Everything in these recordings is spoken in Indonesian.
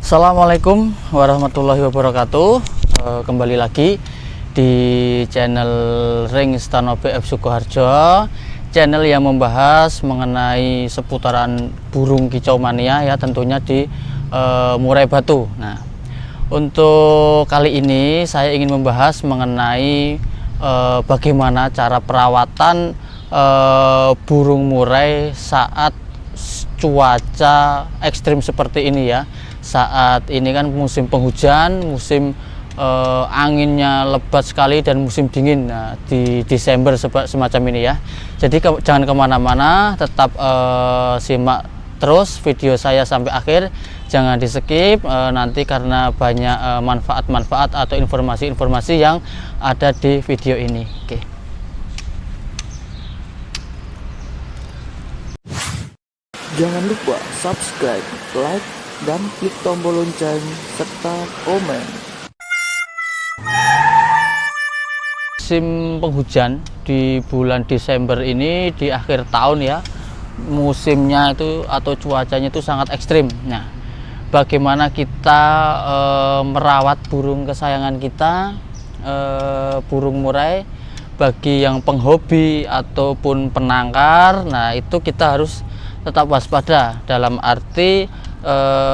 Assalamualaikum warahmatullahi wabarakatuh. Kembali lagi di channel Ring Stano BF Sukoharjo, channel yang membahas mengenai seputaran burung kicau mania ya, tentunya di murai batu. Nah, untuk kali ini saya ingin membahas mengenai bagaimana cara perawatan burung murai saat cuaca ekstrim seperti ini ya. Saat ini kan musim penghujan, musim anginnya lebat sekali dan musim dingin. Nah, di Desember semacam ini ya. Jadi jangan kemana-mana, tetap simak terus video saya sampai akhir, jangan di skip nanti karena banyak manfaat-manfaat atau informasi-informasi yang ada di video ini. Oke. Jangan lupa subscribe, like, dan klik tombol lonceng serta komen. Musim penghujan di bulan Desember ini di akhir tahun ya, musimnya itu atau cuacanya itu sangat ekstrim. Nah, bagaimana kita merawat burung kesayangan kita, burung murai, bagi yang penghobi ataupun penangkar. Nah, itu kita harus tetap waspada dalam arti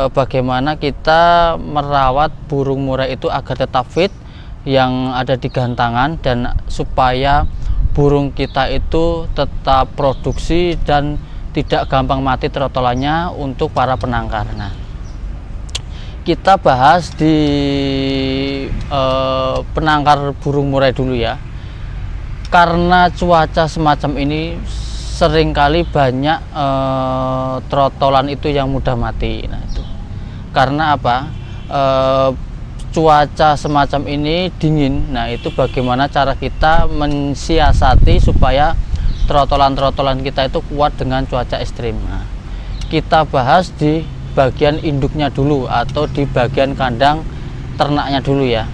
bagaimana kita merawat burung murai itu agar tetap fit yang ada di gantangan, dan supaya burung kita itu tetap produksi dan tidak gampang mati trotolannya untuk para penangkar. Nah, kita bahas di penangkar burung murai dulu ya. Karena cuaca semacam ini seringkali banyak trotolan itu yang mudah mati. Nah, itu karena apa? Cuaca semacam ini dingin. Nah, itu bagaimana cara kita mensiasati supaya trotolan-trotolan kita itu kuat dengan cuaca ekstrim. Nah, kita bahas di bagian induknya dulu atau di bagian kandang ternaknya dulu ya.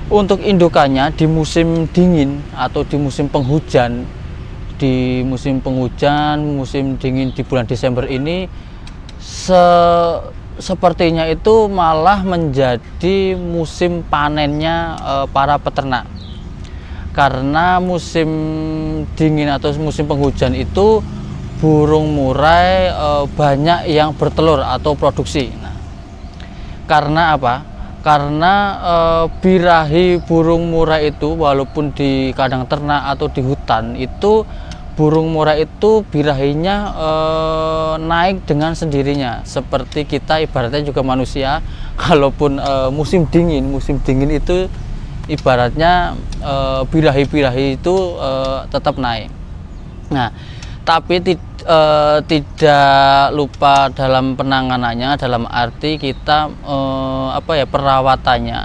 Untuk indukannya di musim dingin atau di musim penghujan, musim dingin di bulan Desember ini sepertinya itu malah menjadi musim panennya para peternak. Karena musim dingin atau musim penghujan itu burung murai banyak yang bertelur atau produksi. Nah, karena apa? Karena birahi burung murai itu walaupun di kandang ternak atau di hutan itu, burung murai itu birahinya naik dengan sendirinya. Seperti kita ibaratnya juga manusia, kalaupun musim dingin itu ibaratnya birahi-birahi itu tetap naik. Nah, tapi tidak lupa dalam penanganannya, dalam arti kita perawatannya.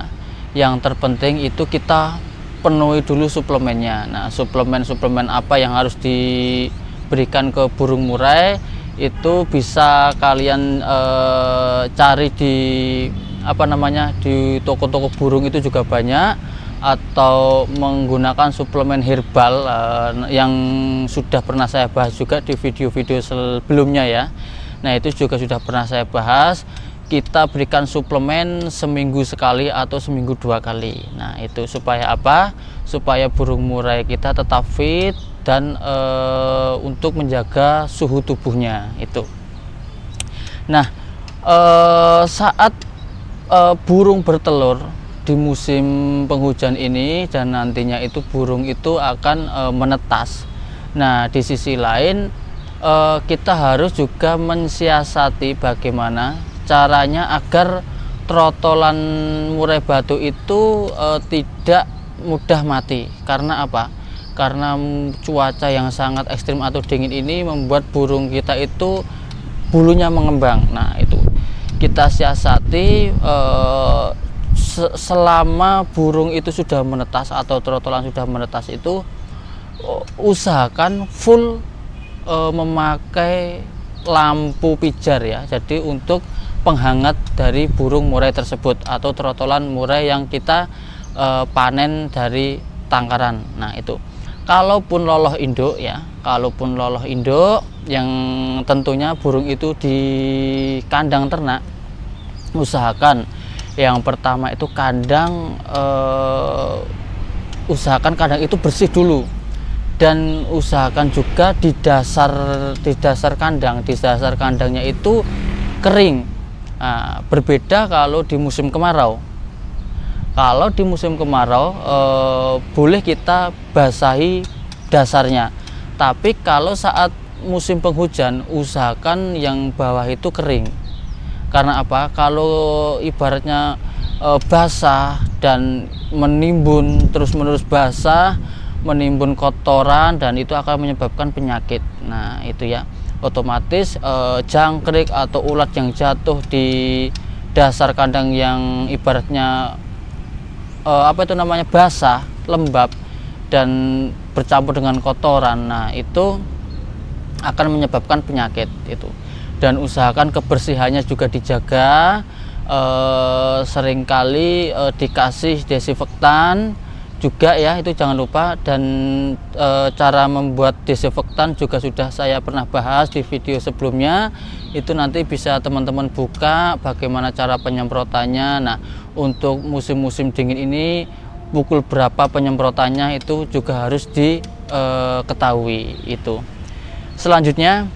Yang terpenting itu kita penuhi dulu suplemennya. Nah, suplemen apa yang harus diberikan ke burung murai itu bisa kalian cari di di toko-toko burung itu juga banyak, atau menggunakan suplemen herbal yang sudah pernah saya bahas juga di video-video sebelumnya ya. Nah, itu juga sudah pernah saya bahas. Kita berikan suplemen seminggu sekali atau seminggu 2 kali. Nah, itu supaya apa? Supaya burung murai kita tetap fit dan untuk menjaga suhu tubuhnya itu. Nah, saat burung bertelur di musim penghujan ini dan nantinya itu burung itu akan menetas. Nah, di sisi lain kita harus juga mensiasati bagaimana caranya agar trotolan murai batu itu tidak mudah mati. Karena apa? Karena cuaca yang sangat ekstrim atau dingin ini membuat burung kita itu bulunya mengembang. Nah, itu kita siasati selama burung itu sudah menetas atau trotolan sudah menetas itu, usahakan full memakai lampu pijar ya. Jadi untuk penghangat dari burung murai tersebut atau trotolan murai yang kita panen dari tangkaran. Nah, itu kalaupun loloh induk ya, kalaupun loloh induk yang tentunya burung itu di kandang ternak, usahakan yang pertama itu kandang, usahakan kandang itu bersih dulu, dan usahakan juga di dasar kandangnya itu kering. Nah, berbeda kalau di musim kemarau. Kalau di musim kemarau boleh kita basahi dasarnya, tapi kalau saat musim penghujan usahakan yang bawah itu kering. Karena apa? Kalau ibaratnya basah dan menimbun terus-menerus basah, menimbun kotoran, dan itu akan menyebabkan penyakit. Nah, itu ya, otomatis jangkrik atau ulat yang jatuh di dasar kandang yang ibaratnya basah, lembab dan bercampur dengan kotoran. Nah, itu akan menyebabkan penyakit itu. Dan usahakan kebersihannya juga dijaga, seringkali dikasih desinfektan juga ya, itu jangan lupa. Dan cara membuat desinfektan juga sudah saya pernah bahas di video sebelumnya, itu nanti bisa teman-teman buka bagaimana cara penyemprotannya. Nah, untuk musim-musim dingin ini pukul berapa penyemprotannya itu juga harus diketahui itu. Selanjutnya,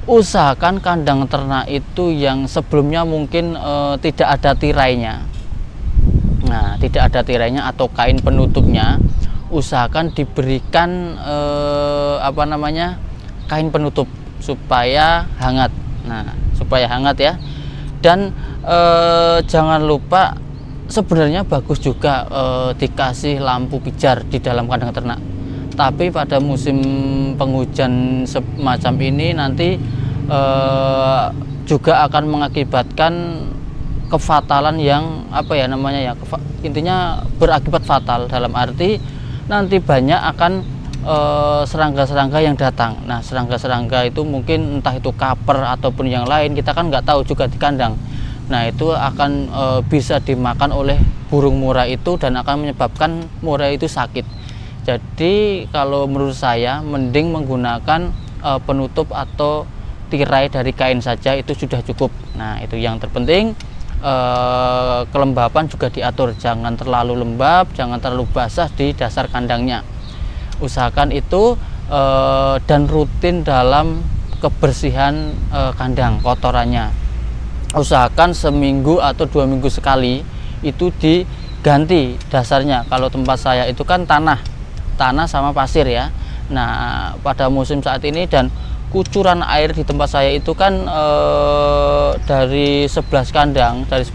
usahakan kandang ternak itu yang sebelumnya mungkin tidak ada tirainya. Nah, tidak ada tirainya atau kain penutupnya, usahakan diberikan kain penutup supaya hangat. Nah, supaya hangat ya. Dan jangan lupa, sebenarnya bagus juga dikasih lampu pijar di dalam kandang ternak. Tapi pada musim penghujan semacam ini nanti juga akan mengakibatkan kefatalan yang intinya berakibat fatal, dalam arti nanti banyak akan serangga-serangga yang datang. Nah, serangga-serangga itu mungkin entah itu kaper ataupun yang lain, kita kan nggak tahu juga di kandang. Nah, itu akan bisa dimakan oleh burung murai itu dan akan menyebabkan murai itu sakit. Jadi kalau menurut saya mending menggunakan penutup atau tirai dari kain saja, itu sudah cukup. Nah, itu yang terpenting. Kelembapan juga diatur, jangan terlalu lembab, jangan terlalu basah di dasar kandangnya. Usahakan itu dan rutin dalam kebersihan kandang, kotorannya. Usahakan seminggu atau 2 minggu sekali itu diganti dasarnya. Kalau tempat saya itu kan tanah sama pasir ya. Nah, pada musim saat ini dan kucuran air di tempat saya itu kan dari 11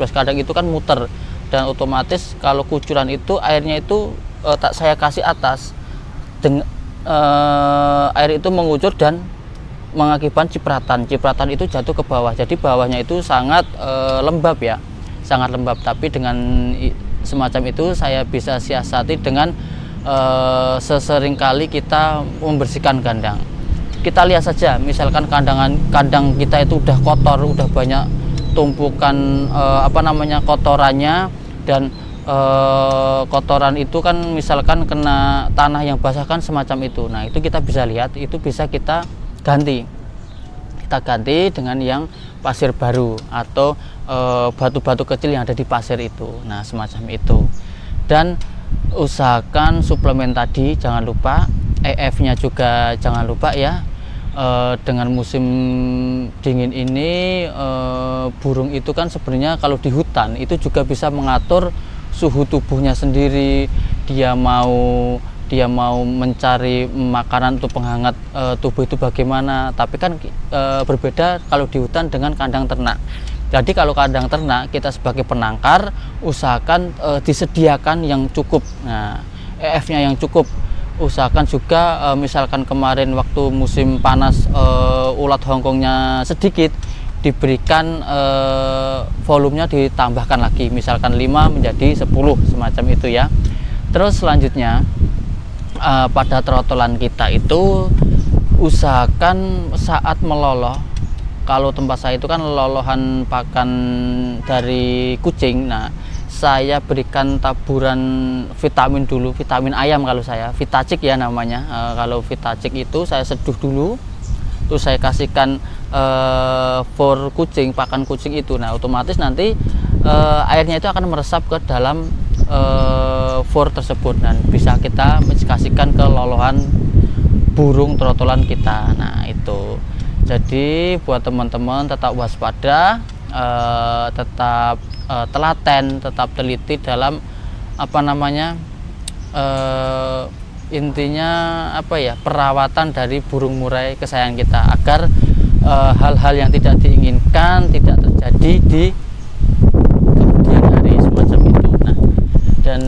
kandang itu kan muter, dan otomatis kalau kucuran itu airnya itu tak saya kasih atas, air itu mengucur dan mengakibatkan cipratan itu jatuh ke bawah. Jadi bawahnya itu sangat lembab ya, sangat lembab. Tapi dengan semacam itu saya bisa siasati dengan sesering kali kita membersihkan kandang. Kita lihat saja, misalkan kandang kita itu udah kotor, udah banyak tumpukan kotorannya, dan kotoran itu kan misalkan kena tanah yang basah kan semacam itu. Nah, itu kita bisa lihat, itu bisa kita ganti dengan yang pasir baru atau batu-batu kecil yang ada di pasir itu. Nah, semacam itu. Dan usahakan suplemen tadi jangan lupa, EF-nya juga jangan lupa ya. Dengan musim dingin ini burung itu kan sebenarnya kalau di hutan itu juga bisa mengatur suhu tubuhnya sendiri. Dia mau mencari makanan untuk penghangat tubuh itu bagaimana. Tapi kan berbeda kalau di hutan dengan kandang ternak. Jadi kalau kandang ternak kita sebagai penangkar usahakan disediakan yang cukup. Nah, EF-nya yang cukup. Usahakan juga misalkan kemarin waktu musim panas ulat hongkongnya sedikit, diberikan volumenya ditambahkan lagi, misalkan 5 menjadi 10 semacam itu ya. Terus selanjutnya pada trotolan kita itu usahakan saat meloloh, kalau tempat saya itu kan lolohan pakan dari kucing. Nah, saya berikan taburan vitamin dulu, vitamin ayam kalau saya, Vitacik ya namanya. Kalau Vitacik itu saya seduh dulu, terus saya kasihkan for kucing, pakan kucing itu. Nah, otomatis nanti airnya itu akan meresap ke dalam for tersebut dan bisa kita mendedikasikan ke lolohan burung trotolan kita. Nah itu, jadi buat teman-teman tetap waspada, tetap telaten, tetap teliti dalam intinya perawatan dari burung murai kesayangan kita, agar hal-hal yang tidak diinginkan tidak terjadi di kemudian hari semacam itu. Nah, dan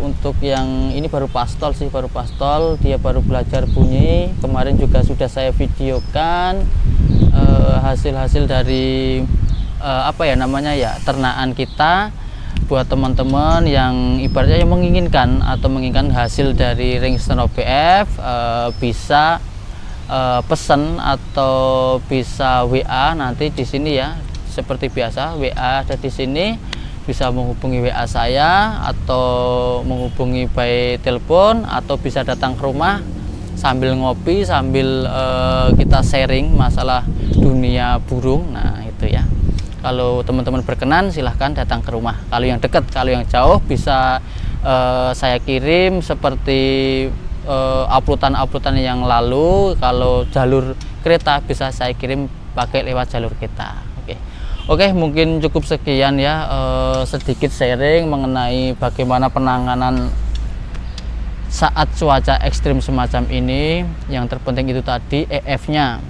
untuk yang ini baru pastol sih, dia baru belajar bunyi. Kemarin juga sudah saya videokan hasil-hasil dari ternaan kita. Buat teman-teman yang ibaratnya yang menginginkan hasil dari Ringstone OBF, bisa pesan atau bisa WA nanti di sini ya, seperti biasa WA ada di sini, bisa menghubungi WA saya atau menghubungi by telepon, atau bisa datang ke rumah sambil ngopi, sambil kita sharing masalah dunia burung. Nah itu ya, kalau teman-teman berkenan silahkan datang ke rumah. Kalau yang dekat, kalau yang jauh bisa saya kirim seperti uploadan yang lalu. Kalau jalur kereta bisa saya kirim pakai lewat jalur kereta. Oke, mungkin cukup sekian ya, sedikit sharing mengenai bagaimana penanganan saat cuaca ekstrim semacam ini. Yang terpenting itu tadi EF-nya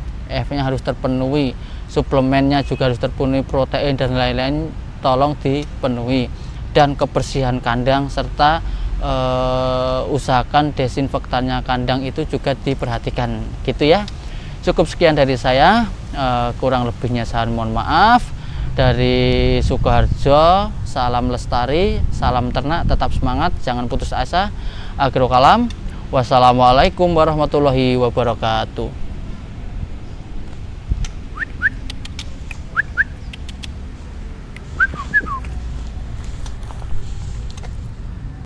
harus terpenuhi, suplemennya juga harus terpenuhi, protein dan lain-lain tolong dipenuhi, dan kebersihan kandang serta usahakan desinfektannya kandang itu juga diperhatikan gitu ya. Cukup sekian dari saya, kurang lebihnya saya mohon maaf. Dari Sukoharjo, salam lestari, salam ternak, tetap semangat, jangan putus asa. Akhirul kalam, wassalamualaikum warahmatullahi wabarakatuh.